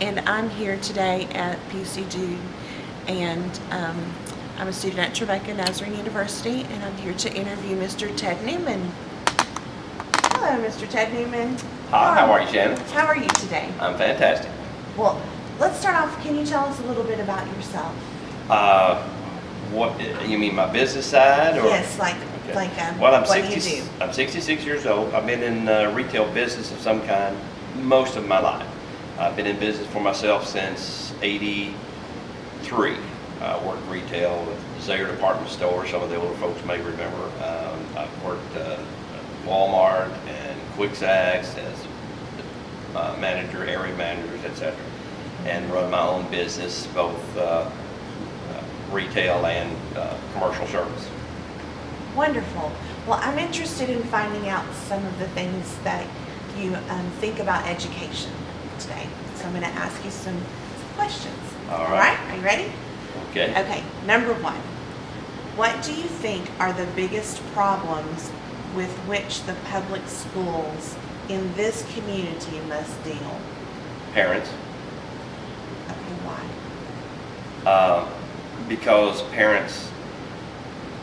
and I'm here today at PCG, and I'm a student at Tribeca Nazarene University, and I'm here to interview Mr. Ted Newman. Hello, Mr. Ted Newman. Hi, how are you, Shannon? How are you today? I'm fantastic. Well, let's start off. Can you tell us a little bit about yourself? What you mean, my business side, or? Yes, like well, what do you do? I'm 66 years old. I've been in retail business of some kind most of my life. I've been in business for myself since '83. I worked retail with Zaire department store. Some of the older folks may remember. I've worked at Walmart and Kwik-Zags as manager, area managers, etc., and run my own business, both retail and commercial service. Wonderful. Well, I'm interested in finding out some of the things that you think about education today. So I'm going to ask you some questions. All right. Are you ready? Okay. Okay. Number one, what do you think are the biggest problems with which the public schools in this community must deal? Parents. Okay, why? Because parents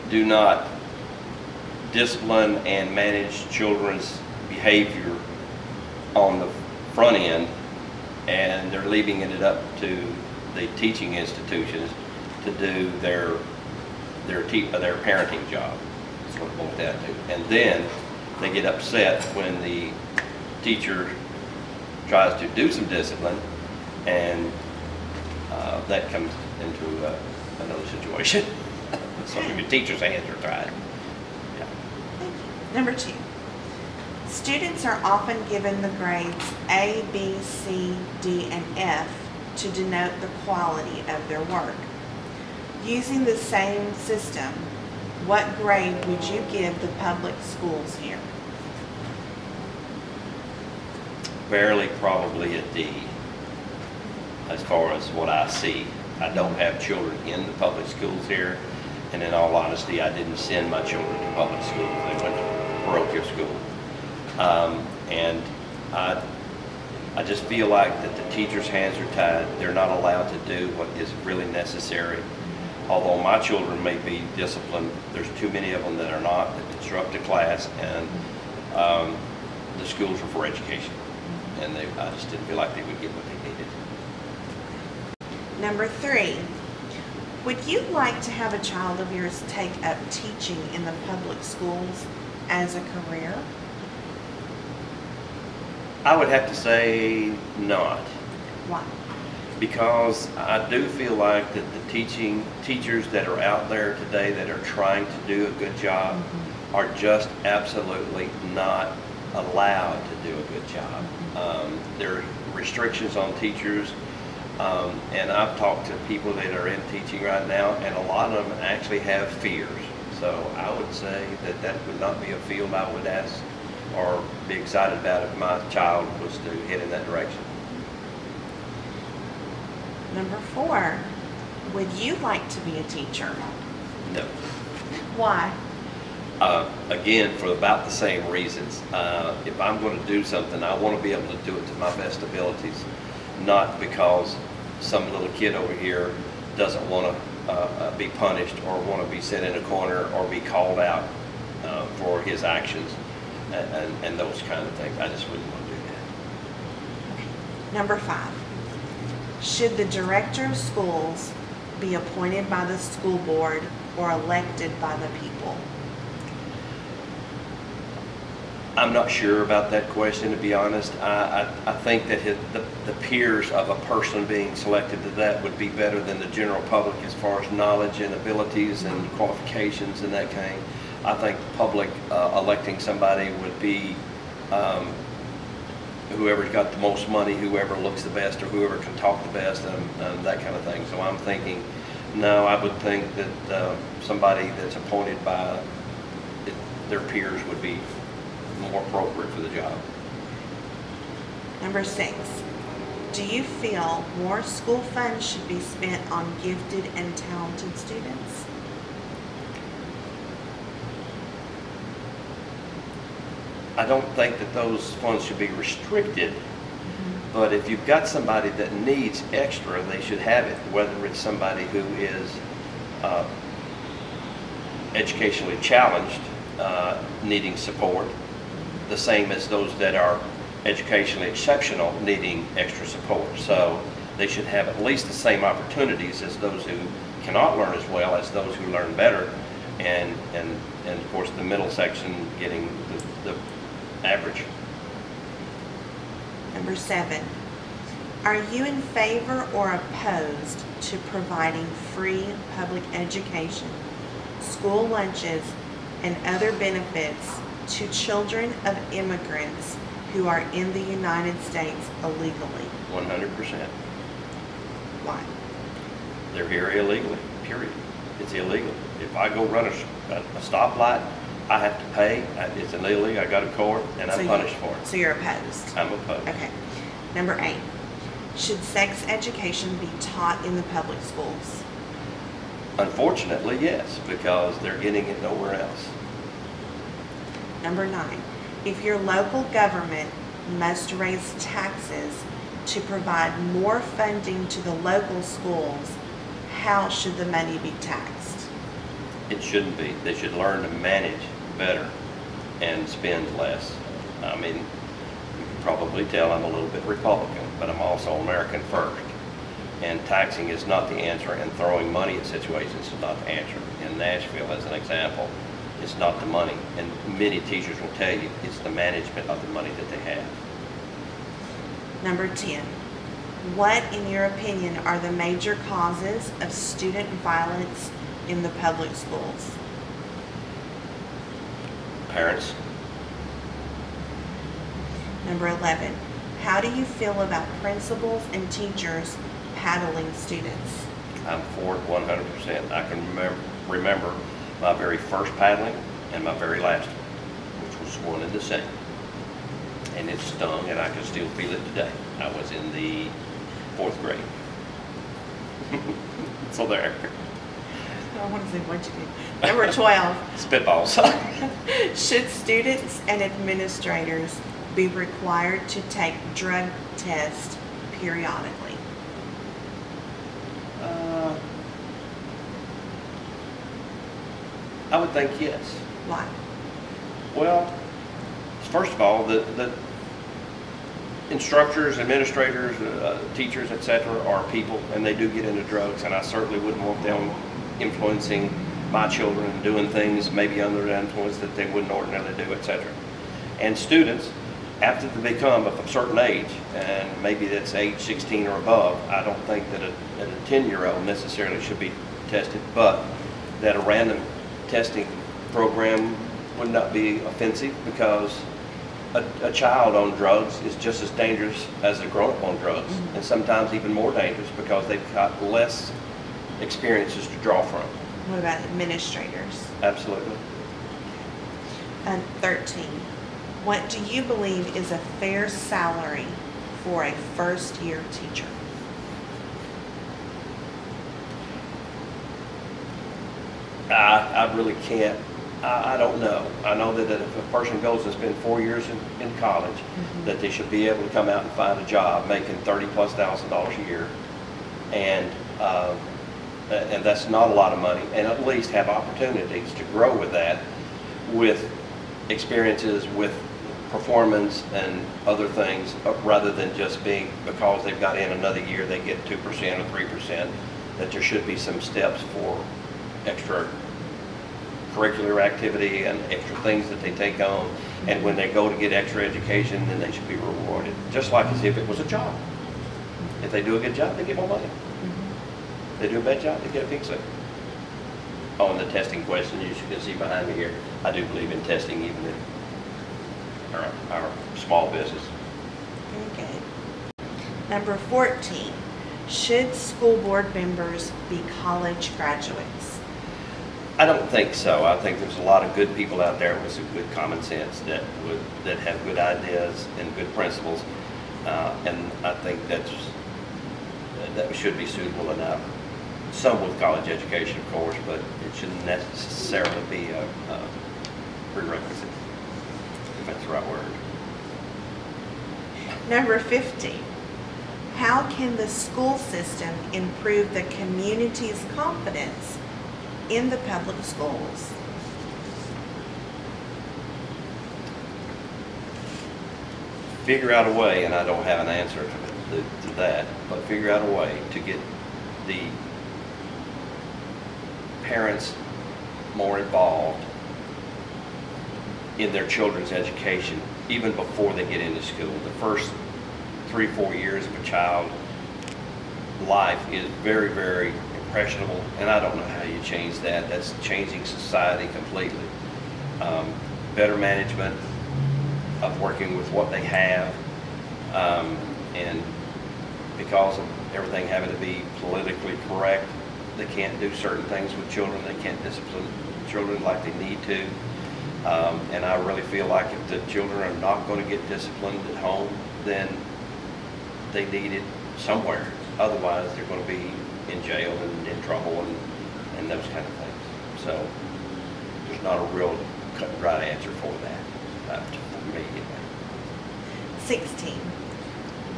do not discipline and manage children's behavior on the front end, and they're leaving it up to the teaching institutions to do their parenting job. That's what it boils down to. And then they get upset when the teacher tries to do some discipline, and that comes into another situation. Some of your teachers' hands are tied. Yeah. Thank you. Number two, students are often given the grades A, B, C, D, and F to denote the quality of their work. Using the same system, what grade would you give the public schools here? Barely, probably a D, as far as what I see. I don't have children in the public schools here, and in all honesty, I didn't send my children to public schools. They went to parochial school. And I just feel like that the teachers' hands are tied. They're not allowed to do what is really necessary. Although my children may be disciplined, there's too many of them that are not, that disrupt the class, and the schools are for education. And I just didn't feel like they would get what they needed. Number three, would you like to have a child of yours take up teaching in the public schools as a career? I would have to say not. Why? Because I do feel like that the teachers that are out there today that are trying to do a good job are just absolutely not allowed to do a good job. There are restrictions on teachers, and I've talked to people that are in teaching right now, and a lot of them actually have fears. So I would say that that would not be a field I would ask or be excited about if my child was to head in that direction. Number four, would you like to be a teacher? No. Why? Again, for about the same reasons. If I'm going to do something, I want to be able to do it to my best abilities, not because some little kid over here doesn't want to be punished or want to be set in a corner or be called out for his actions and those kind of things. I just wouldn't want to do that. Number five, should the director of schools be appointed by the school board or elected by the people? I'm not sure about that question, to be honest. I think that the peers of a person being selected to that would be better than the general public as far as knowledge and abilities and qualifications and that kind. I think the public electing somebody would be whoever's got the most money, whoever looks the best, or whoever can talk the best, and that kind of thing. So I'm thinking, no, I would think that somebody that's appointed by their peers would be more appropriate for the job. Number six, do you feel more school funds should be spent on gifted and talented students? I don't think that those funds should be restricted But if you've got somebody that needs extra, they should have it, whether it's somebody who is educationally challenged, needing support, the same as those that are educationally exceptional, needing extra support. So they should have at least the same opportunities as those who cannot learn as well as those who learn better, and of course the middle section getting the average. Number 7, are you in favor or opposed to providing free public education, school lunches, and other benefits to children of immigrants who are in the United States illegally? 100%. Why? They're here illegally, period. It's illegal. If I go run a stoplight, I have to pay. It's illegal. I go to court, and I'm punished for it. So you're opposed? I'm opposed. Okay. Number 8, should sex education be taught in the public schools? Unfortunately, yes, because they're getting it nowhere else. Number 9, if your local government must raise taxes to provide more funding to the local schools, how should the money be taxed? It shouldn't be. They should learn to manage better and spend less. I mean, you can probably tell I'm a little bit Republican, but I'm also American first. And taxing is not the answer, and throwing money at situations is not the answer. In Nashville, as an example, it's not the money. And many teachers will tell you it's the management of the money that they have. Number 10, what, in your opinion, are the major causes of student violence in the public schools? Parents. Number 11, how do you feel about principals and teachers paddling students? I'm for it 100%. I can remember my very first paddling and my very last one, which was one and the same. And it stung, and I can still feel it today. I was in the 4th grade. So there. I want to say what you did. Number 12. Spitballs. Should students and administrators be required to take drug tests periodically? I would think yes. Why? Well, first of all, the instructors, administrators, teachers, etc., are people, and they do get into drugs, and I certainly wouldn't want them influencing my children and doing things maybe under the influence that they wouldn't ordinarily do, etc. And students, after they become of a certain age, and maybe that's age 16 or above, I don't think that a 10-year-old necessarily should be tested, but that a random testing program would not be offensive, because a child on drugs is just as dangerous as a grown-up on drugs, and sometimes even more dangerous because they've got less experiences to draw from. What about administrators? Absolutely. 13. What do you believe is a fair salary for a first-year teacher? I really can't. I don't know. I know that if a person goes and spends 4 years in college, that they should be able to come out and find a job making $30,000+ a year, and that's not a lot of money, and at least have opportunities to grow with that, with experiences, with performance and other things, rather than just being, because they've got in another year, they get 2% or 3%, that there should be some steps for extra curricular activity and extra things that they take on, and when they go to get extra education, then they should be rewarded, just like as if it was a job. If they do a good job, they get more money. They do a bad job, they get a pink slip. Oh, and the testing question, you can see behind me here, I do believe in testing even in our small business. Very good. Number 14, should school board members be college graduates? I don't think so. I think there's a lot of good people out there with some good common sense that have good ideas and good principles, and I think that should be suitable enough. Some with college education, of course, but it shouldn't necessarily be a prerequisite, if that's the right word. Number 15, How can the school system improve the community's confidence in the public schools? Figure out a way, and I don't have an answer to that, but figure out a way to get the parents more involved in their children's education, even before they get into school. The first 3-4 years of a child's life is very, very impressionable, and I don't know how you change that. That's changing society completely. Better management of working with what they have, and because of everything having to be politically correct, they can't do certain things with children. They can't discipline children like they need to. And I really feel like if the children are not going to get disciplined at home, then they need it somewhere. Otherwise, they're going to be in jail and in trouble and those kind of things. So there's not a real cut and dry answer for that, for me anyway. 16.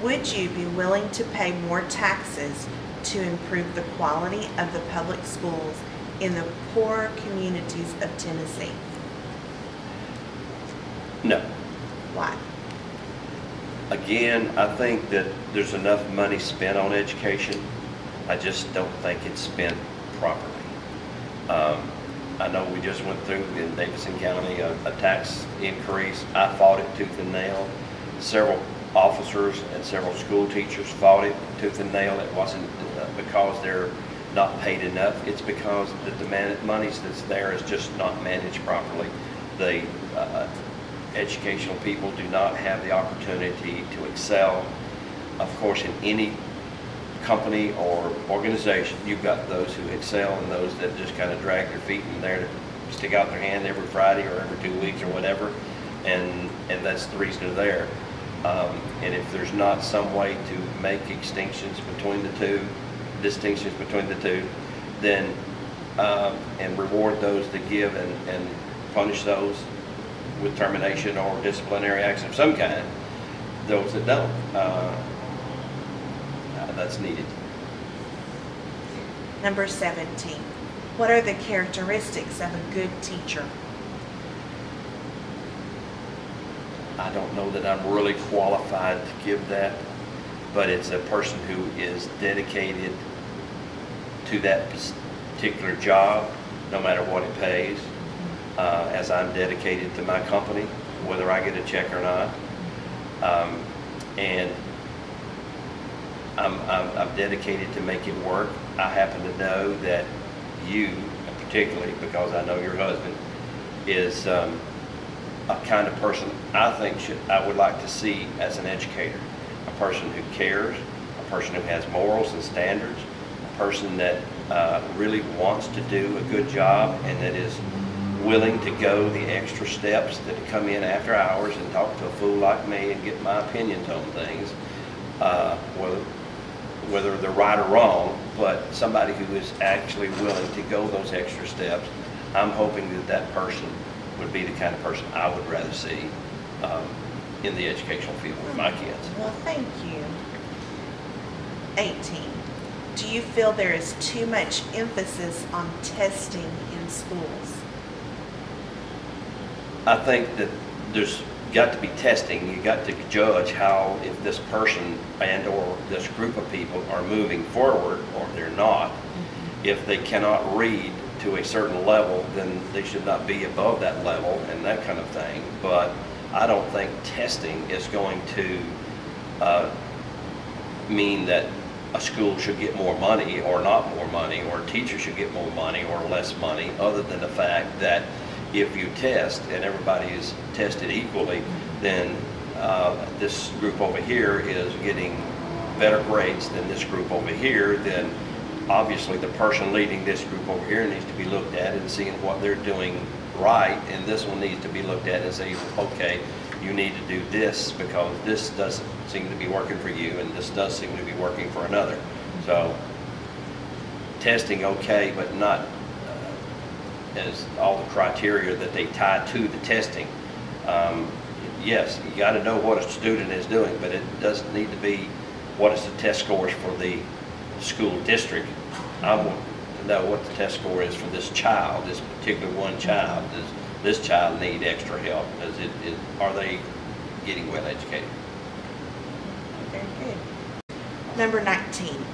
Would you be willing to pay more taxes to improve the quality of the public schools in the poorer communities of Tennessee? No. Why? Again, I think that there's enough money spent on education. I just don't think it's spent properly. I know we just went through in Davidson County a tax increase. I fought it tooth and nail. Several officers and several school teachers fought it tooth and nail. It wasn't because they're not paid enough. It's because the monies that's there is just not managed properly. The educational people do not have the opportunity to excel. Of course, in any company or organization, you've got those who excel and those that just kind of drag their feet and there to stick out their hand every Friday or every 2 weeks or whatever, and that's the reason they're there. And if there's not some way to make distinctions between the two, then and reward those that give and punish those with termination or disciplinary action of some kind, those that don't, that's needed. Number 17. What are the characteristics of a good teacher? I don't know that I'm really qualified to give that, but it's a person who is dedicated to that particular job, no matter what it pays, as I'm dedicated to my company, whether I get a check or not. And I'm dedicated to make it work. I happen to know that you, particularly because I know your husband, is a kind of person I think I would like to see as an educator. A person who cares, a person who has morals and standards, a person that really wants to do a good job and that is willing to go the extra steps that come in after hours and talk to a fool like me and get my opinions on things, whether they're right or wrong, but somebody who is actually willing to go those extra steps. I'm hoping that that person would be the kind of person I would rather see in the educational field with my kids. Well, thank you. 18. Do you feel there is too much emphasis on testing in schools? I think that there's got to be testing. You got to judge how, if this person and or this group of people are moving forward or they're not. If they cannot read to a certain level, then they should not be above that level and that kind of thing. But I don't think testing is going to mean that a school should get more money or not more money, or a teacher should get more money or less money, other than the fact that if you test and everybody is tested equally, then this group over here is getting better grades than this group over here, then obviously the person leading this group over here needs to be looked at and seeing what they're doing right, and this one needs to be looked at and say, okay, you need to do this because this doesn't seem to be working for you and this does seem to be working for another. So testing, okay, but not as all the criteria that they tie to the testing. Yes, you got to know what a student is doing, but it doesn't need to be what is the test scores for the school district. I want to know what the test score is for this child, this particular one child. Does this child need extra help? Are they getting well educated? Very good. Number 19.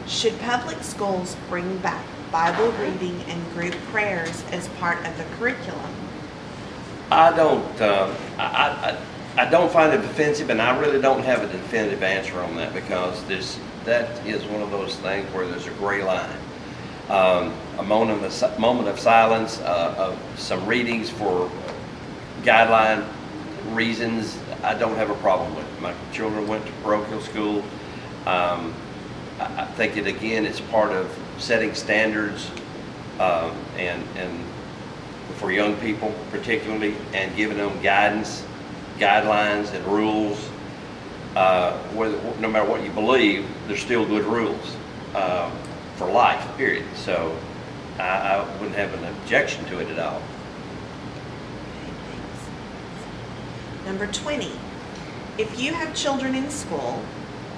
Should public schools bring back Bible reading and group prayers as part of the curriculum? I don't find it offensive, and I really don't have a definitive answer on that, because that is one of those things where there's a gray line. A moment of silence, of some readings for guideline reasons, I don't have a problem with. My children went to parochial school. I think it's part of setting standards and for young people particularly, and giving them guidance, guidelines, and rules. No matter what you believe, there's still good rules for life, period. So I wouldn't have an objection to it at all. Okay, thanks. Number 20. If you have children in school,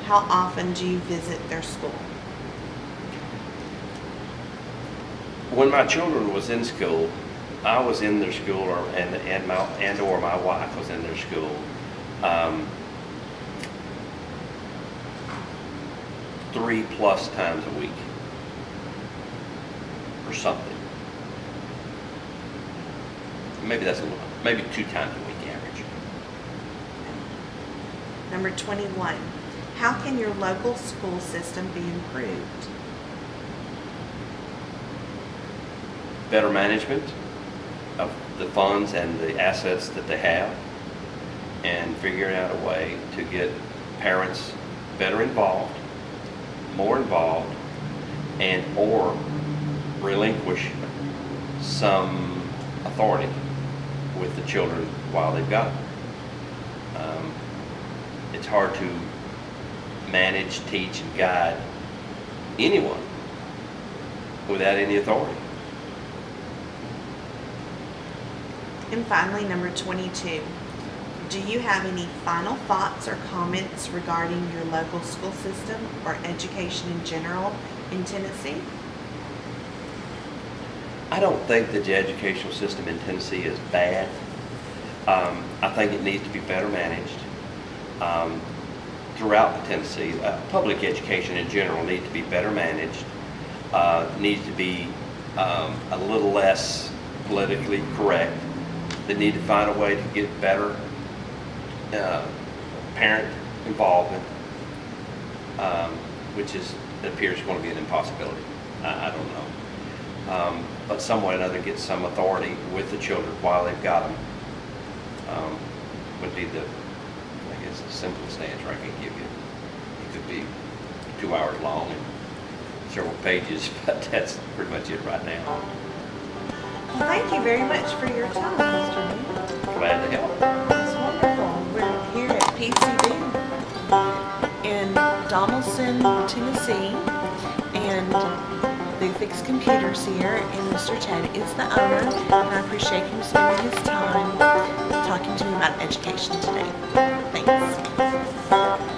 how often do you visit their school? When my children was in school, I was in their school, or my wife was in their school 3+ times a week or something. Maybe that's a little, maybe 2 times a week average. Number 21. How can your local school system be improved? Better management of the funds and the assets that they have, and figuring out a way to get parents better involved, more involved, and or relinquish some authority with the children while they've got them. It's hard to manage, teach, and guide anyone without any authority. And finally, number 22. Do you have any final thoughts or comments regarding your local school system or education in general in Tennessee? I don't think that the educational system in Tennessee is bad. I think it needs to be better managed. Throughout the Tennessee, public education in general needs to be better managed, needs to be a little less politically correct. They need to find a way to get better parent involvement, which it appears going to be an impossibility. I don't know. But some way or another, get some authority with the children while they've got them would be the simplest answer I can give you. It could be 2 hours long and several pages, but that's pretty much it right now. Well, thank you very much for your time, Mr. Newman. Glad to help. It's wonderful. We're here at PCB in Donaldson, Tennessee, and they fix computers here, and Mr. Ted is the owner, and I appreciate him spending his time talking to me about education today. Thanks.